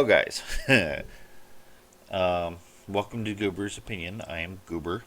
Guys, welcome to Goober's Opinion. I am Goober,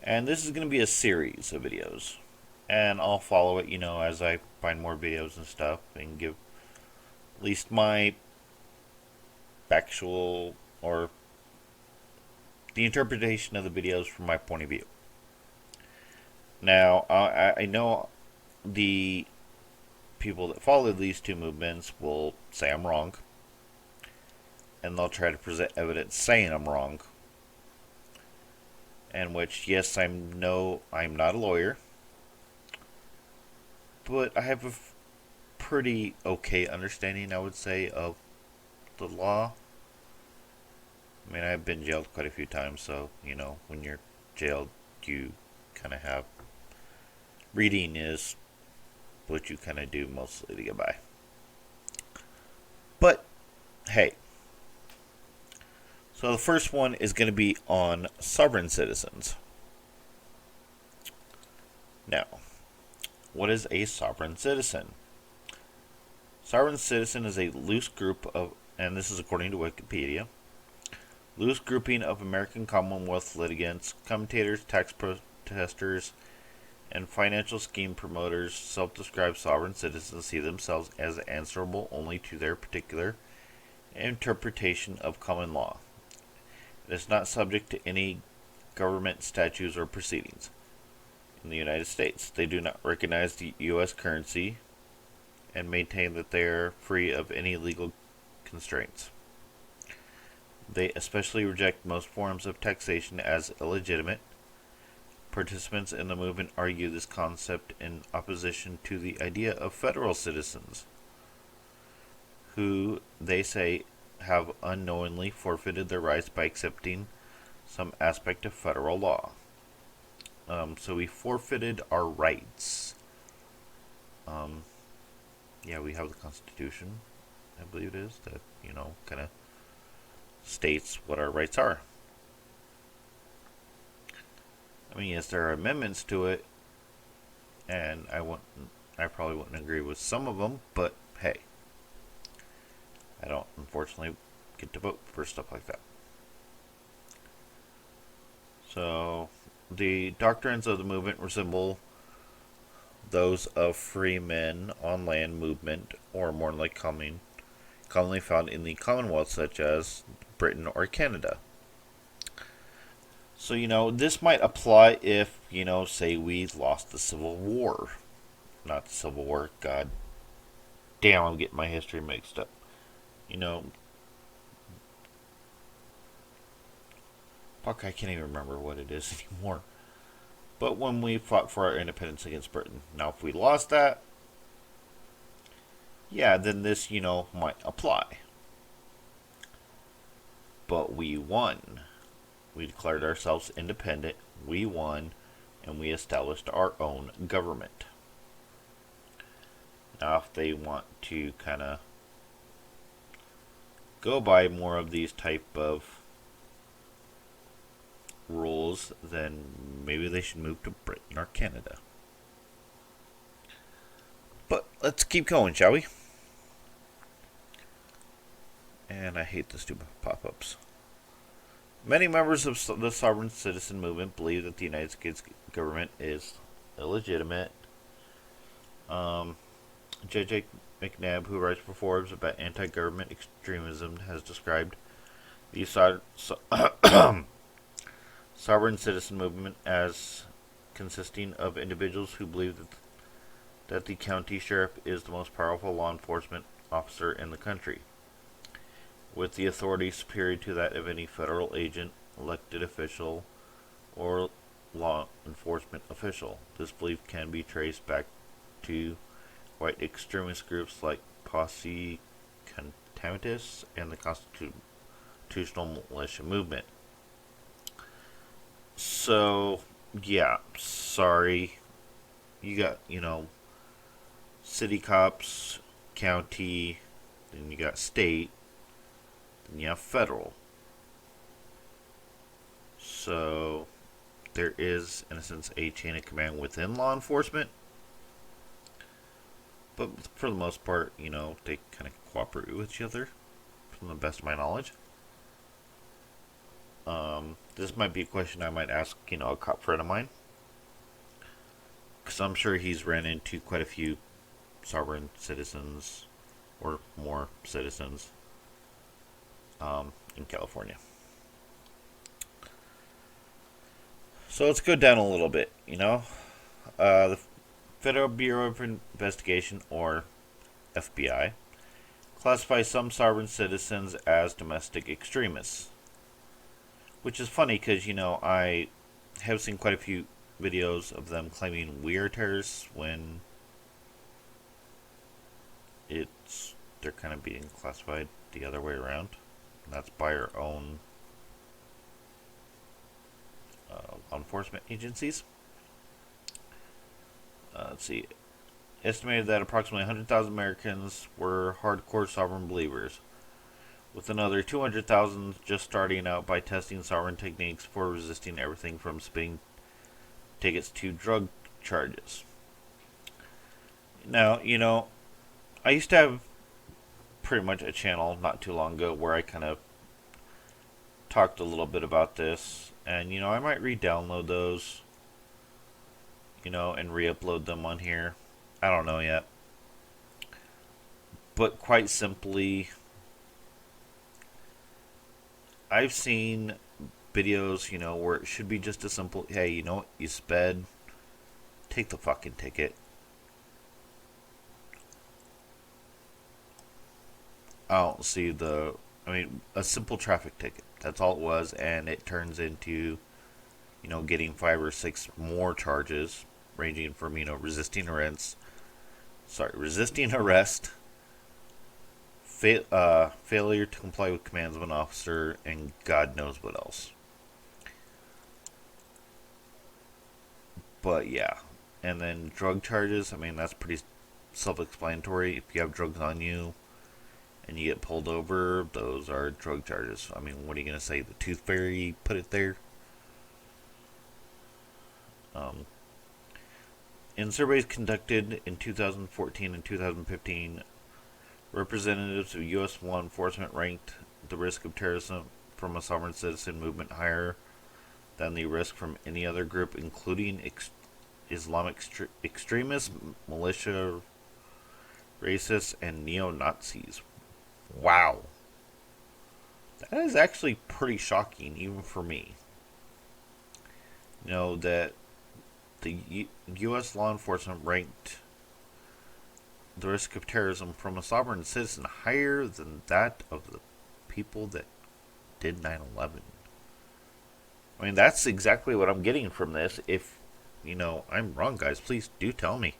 and this is going to be a series of videos, and I'll follow it, as I find more videos and stuff, and give at least my factual or the interpretation of the videos from my point of view. Now, I know the people that follow these two movements will say I'm wrong, and they'll try to present evidence saying I'm wrong. And which, yes, I'm not a lawyer, but I have a pretty okay understanding, I would say, of the law. I mean, I've been jailed quite a few times, so when you're jailed, you kind of have reading is what you kind of do mostly to get by. But hey, so the first one is going to be on sovereign citizens. Now, what is a sovereign citizen? Sovereign citizen is a loose group of, and this is according to Wikipedia, loose grouping of American Commonwealth litigants, commentators, tax protesters, and financial scheme promoters. Self-described sovereign citizens see themselves as answerable only to their particular interpretation of common law. It is not subject to any government statutes or proceedings. In the United States, they do not recognize the U.S. currency and maintain that they are free of any legal constraints. They especially reject most forms of taxation as illegitimate. Participants in the movement argue this concept in opposition to the idea of federal citizens, who they say have unknowingly forfeited their rights by accepting some aspect of federal law. So we forfeited our rights. Yeah, we have the Constitution, I believe it is, that, kind of states what our rights are. I mean, yes, there are amendments to it, and I probably wouldn't agree with some of them, but hey, I don't unfortunately get to vote for stuff like that. So, the doctrines of the movement resemble those of free men on land movement, or more like commonly found in the Commonwealth, such as Britain or Canada. So, this might apply if, say we lost the Civil War. Not the Civil War, god damn, I'm getting my history mixed up. You know, fuck, I can't even remember what it is anymore. But when we fought for our independence against Britain. Now, if we lost that, yeah, then this, might apply. But we won. We declared ourselves independent, we won, and we established our own government. Now, if they want to kind of go by more of these type of rules, then maybe they should move to Britain or Canada. But let's keep going, shall we? And I hate the stupid pop-ups. Many members of the sovereign citizen movement believe that the United States government is illegitimate. J.J. McNabb, who writes for Forbes about anti-government extremism, has described the sovereign citizen movement as consisting of individuals who believe that the county sheriff is the most powerful law enforcement officer in the country, with the authority superior to that of any federal agent, elected official, or law enforcement official. This belief can be traced back to white extremist groups like Posse Comitatus and the Constitutional Militia Movement. So, yeah, sorry. You got, city cops, county, then you got state, then you have federal. So, there is, in a sense, a chain of command within law enforcement. But for the most part, they kind of cooperate with each other. from the best of my knowledge. This might be a question I might ask, a cop friend of mine. Because I'm sure he's ran into quite a few sovereign citizens or more citizens in California. So let's go down a little bit, the Federal Bureau of Investigation, or FBI, classifies some sovereign citizens as domestic extremists. Which is funny because, I have seen quite a few videos of them claiming we are terrorists when they're kind of being classified the other way around. And that's by our own law enforcement agencies. Let's see. Estimated that approximately 100,000 Americans were hardcore sovereign believers, with another 200,000 just starting out by testing sovereign techniques for resisting everything from speeding tickets to drug charges. Now, I used to have pretty much a channel not too long ago where I kind of talked a little bit about this, and I might re-download those, and re-upload them on here. I don't know yet. But quite simply, I've seen videos, where it should be just a simple, hey, you sped, take the fucking ticket. I don't see a simple traffic ticket. That's all it was, and it turns into, getting 5 or 6 more charges, ranging from, resisting arrest, failure to comply with commands of an officer, and God knows what else. But yeah, and then drug charges, that's pretty self-explanatory. If you have drugs on you and you get pulled over, those are drug charges. What are you going to say? The Tooth Fairy put it there? In surveys conducted in 2014 and 2015, representatives of U.S. law enforcement ranked the risk of terrorism from a sovereign citizen movement higher than the risk from any other group, including Islamic extremists, militia, racists, and neo-Nazis. Wow. That is actually pretty shocking, even for me. That the U.S. law enforcement ranked the risk of terrorism from a sovereign citizen higher than that of the people that did 9/11. That's exactly what I'm getting from this. If, I'm wrong, guys, please do tell me.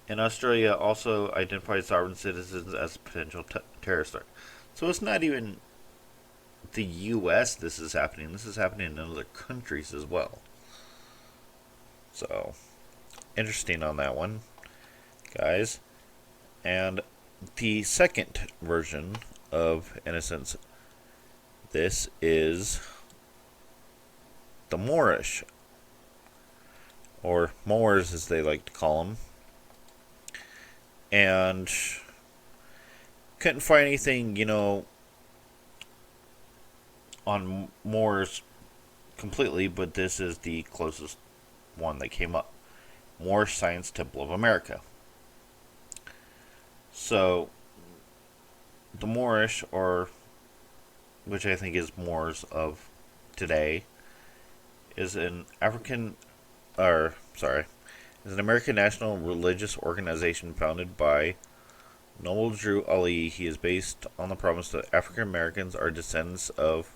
And Australia also identified sovereign citizens as potential terrorist threat. So it's not even the U.S. this is happening. This is happening in other countries as well. So, interesting on that one, guys. And the second version of innocence, this is the Moorish, or Moors as they like to call them. And couldn't find anything, on Moors completely, but this is the closest one that came up. Moorish Science Temple of America. So, the Moorish, or which I think is Moors of today, is an American national religious organization founded by Noble Drew Ali. He is based on the promise that African Americans are descendants of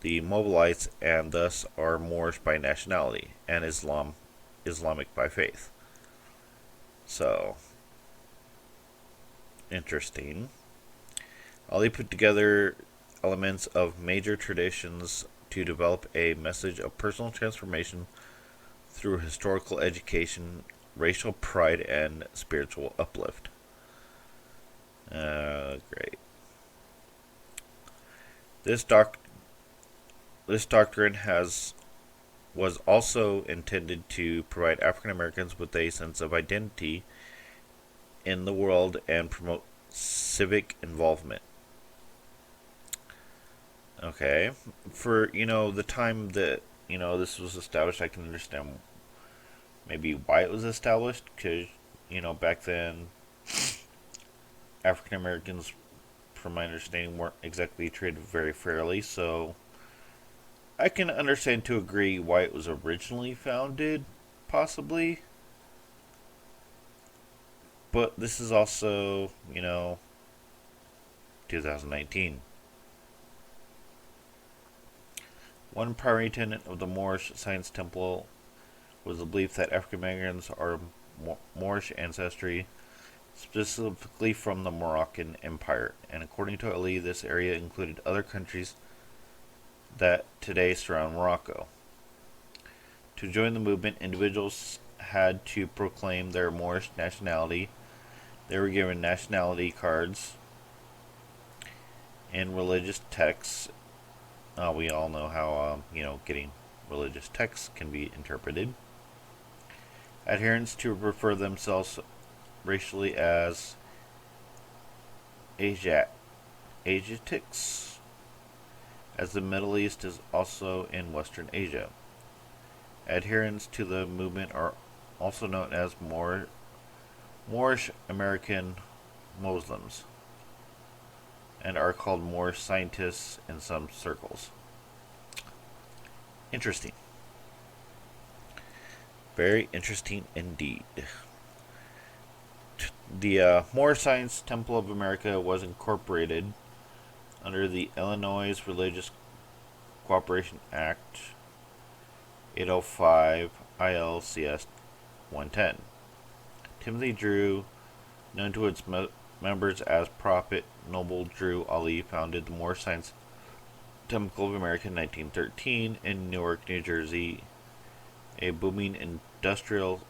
the Moabites and thus are Moorish by nationality and Islamic by faith. So, interesting. Ali put together elements of major traditions to develop a message of personal transformation through historical education, racial pride, and spiritual uplift. Great. This doctrine was also intended to provide African Americans with a sense of identity in the world and promote civic involvement. Okay. For, the time that, this was established, I can understand maybe why it was established. Because, back then, African Americans, from my understanding, weren't exactly treated very fairly. So, I can understand to agree why it was originally founded, possibly. But this is also, 2019. One primary tenet of the Moorish Science Temple was the belief that African Americans are Moorish ancestry, specifically from the Moroccan Empire, and according to Ali, this area included other countries that today surround Morocco. To join the movement, individuals had to proclaim their Moorish nationality. They were given nationality cards and religious texts. We all know how, getting religious texts can be interpreted. Adherents to refer themselves racially as Asiatics, as the Middle East is also in Western Asia. Adherents to the movement are also known as Moorish American Muslims, and are called Moorish scientists in some circles. Interesting. Very interesting indeed. The Moorish Science Temple of America was incorporated under the Illinois Religious Cooperation Act 805 ILCS 110. Timothy Drew, known to its members as Prophet Noble Drew Ali, founded the Moorish Science Temple of America in 1913 in Newark, New Jersey, a booming industrial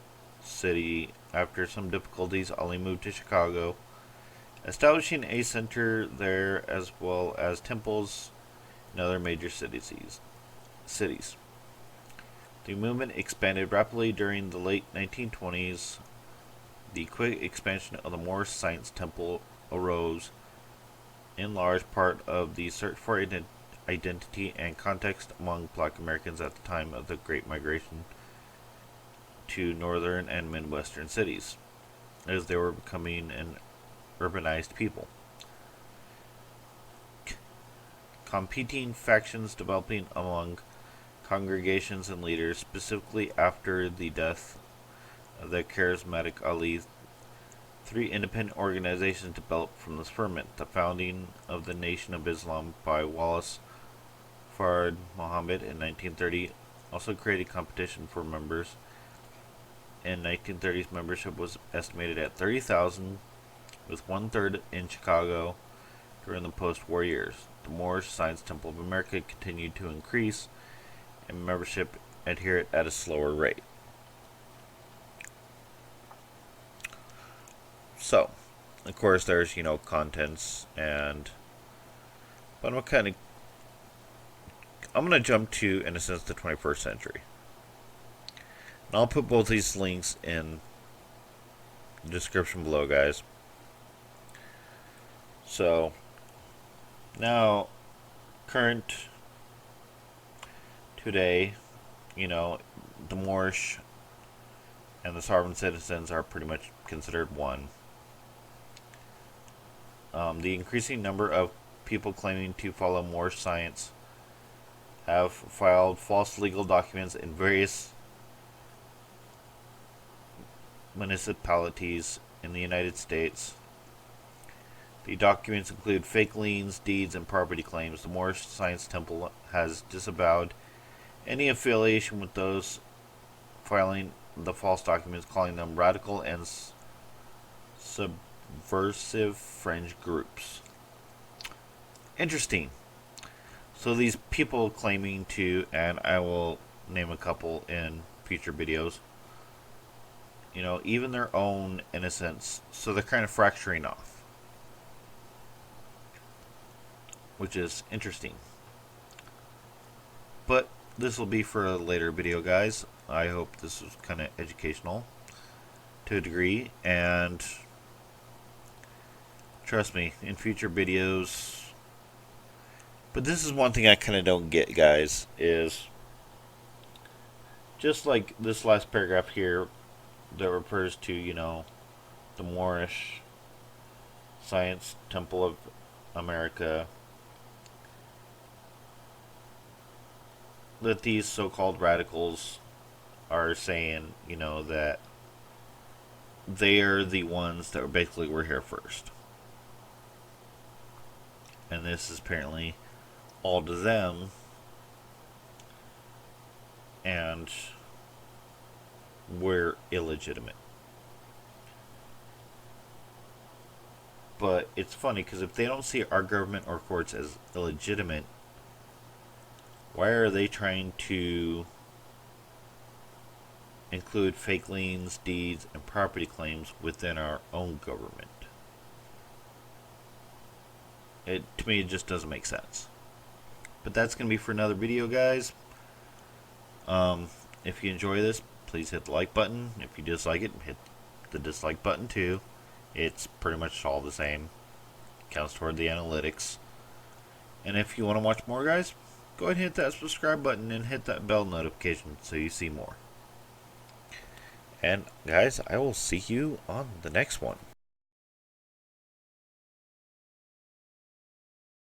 city. After some difficulties, Ali moved to Chicago, establishing a center there as well as temples in other major cities. The movement expanded rapidly during the late 1920s. The quick expansion of the Moorish Science Temple arose in large part of the search for identity and context among Black Americans at the time of the Great Migration to northern and midwestern cities, as they were becoming an urbanized people. Competing factions developing among congregations and leaders, specifically after the death of the charismatic Ali. 3 independent organizations developed from this ferment: the founding of the Nation of Islam by Wallace Fard Muhammad in 1930 also created competition for members. In 1930s, membership was estimated at 30,000, with 1/3 in Chicago during the post-war years. The Moorish Science Temple of America continued to increase, and membership adhered at a slower rate. So, of course, there's, contents, but I'm gonna jump to, in a sense, the 21st century. And I'll put both these links in the description below, guys. So, now, current, today, the Moorish and the sovereign citizens are pretty much considered one. The increasing number of people claiming to follow Moorish science have filed false legal documents in various municipalities in the United States. The documents include fake liens, deeds, and property claims. The Moorish Science Temple has disavowed any affiliation with those filing the false documents, calling them radical and subversive fringe groups. Interesting. So these people claiming to, and I will name a couple in future videos, even their own innocence, so they're kind of fracturing off, which is interesting. But this will be for a later video, guys. I hope this was kind of educational to a degree, and Trust me, in future videos. But this is one thing I kind of don't get, guys, is just like this last paragraph here that refers to, the Moorish Science Temple of America, that these so-called radicals are saying, that they are the ones that basically were here first. And this is apparently all to them. And we're illegitimate. But it's funny because if they don't see our government or courts as illegitimate, why are they trying to include fake liens, deeds, and property claims within our own government? To me, it just doesn't make sense. But that's going to be for another video, guys. If you enjoy this, please hit the like button. If you dislike it, hit the dislike button too. It's pretty much all the same. Counts toward the analytics. And if you want to watch more, guys, go ahead and hit that subscribe button and hit that bell notification so you see more. And guys, I will see you on the next one.